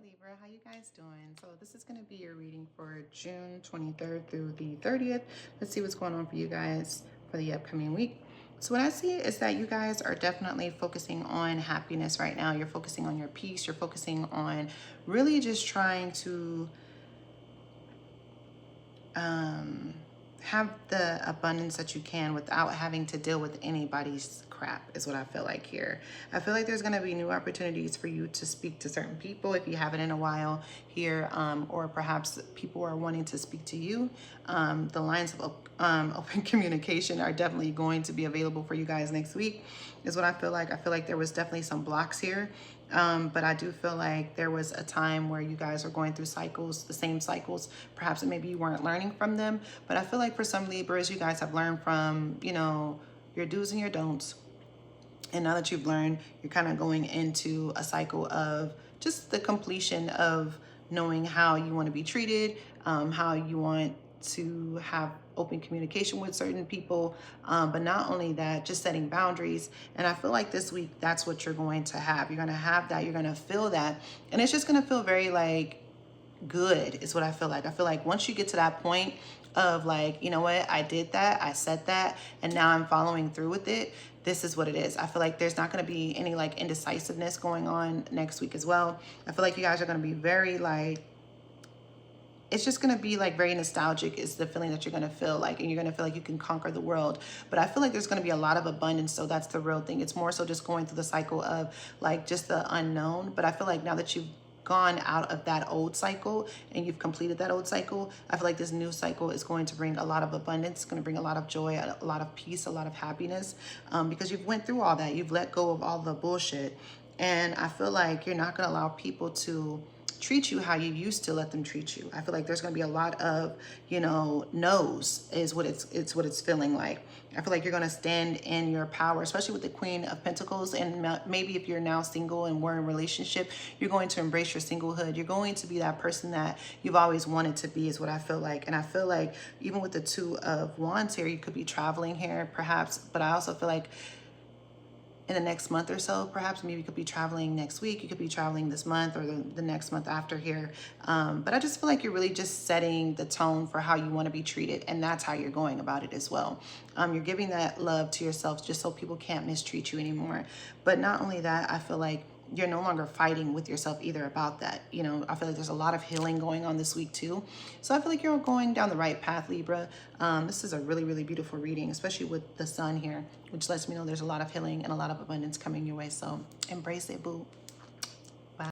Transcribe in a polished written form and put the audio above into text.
Libra, how you guys doing? So this is going to be your reading for June 23rd through the 30th. Let's see what's going on for you guys for the upcoming week. So what I see is that you guys are definitely focusing on happiness right now. You're focusing on your peace. You're focusing on really just trying to have the abundance that you can without having to deal with anybody's crap is what I feel like here. I feel like there's going to be new opportunities for you to speak to certain people if you haven't in a while here, or perhaps people are wanting to speak to you. The lines of open communication are definitely going to be available for you guys next week is what I feel like. I feel like there was definitely some blocks here. But I do feel like there was a time where you guys are going through cycles, the same cycles. Perhaps maybe you weren't learning from them. But I feel like for some Libras, you guys have learned from, your do's and your don'ts. And now that you've learned, you're kind of going into a cycle of just the completion of knowing how you want to be treated, how you want to have open communication with certain people, but not only that, just setting boundaries. And I feel like this week, that's what you're going to have. You're going to have that. You're going to feel that. And it's just going to feel very like good is what I feel like. I feel like once you get to that point of like, you know what, I did that, I said that, and now I'm following through with it. This is what it is. I feel like there's not going to be any like indecisiveness going on next week as well. I feel like you guys are going to be very like, it's just going to be like very nostalgic is the feeling that you're going to feel like, and you're going to feel like you can conquer the world. But I feel like there's going to be a lot of abundance. So that's the real thing. It's more so just going through the cycle of like just the unknown. But I feel like now that you've gone out of that old cycle and you've completed that old cycle, I feel like this new cycle is going to bring a lot of abundance. It's going to bring a lot of joy, a lot of peace, a lot of happiness, because you've went through all that. You've let go of all the bullshit. And I feel like you're not going to allow people to treat you how you used to let them treat you. I feel like there's going to be a lot of, no's is what it's what it's feeling like. I feel like you're going to stand in your power, especially with the Queen of Pentacles. And maybe if you're now single and were in a relationship, you're going to embrace your singlehood. You're going to be that person that you've always wanted to be is what I feel like. And I feel like even with the Two of Wands here, you could be traveling here perhaps, but I also feel like in the next month or so, perhaps maybe you could be traveling next week, you could be traveling this month or the next month after here. But I just feel like you're really just setting the tone for how you want to be treated, and that's how you're going about it as well. You're giving that love to yourself just so people can't mistreat you anymore. But not only that, I feel like you're no longer fighting with yourself either about that. I feel like there's a lot of healing going on this week too. So I feel like you're going down the right path, Libra. This is a really, really beautiful reading, especially with the sun here, which lets me know there's a lot of healing and a lot of abundance coming your way. So embrace it, boo.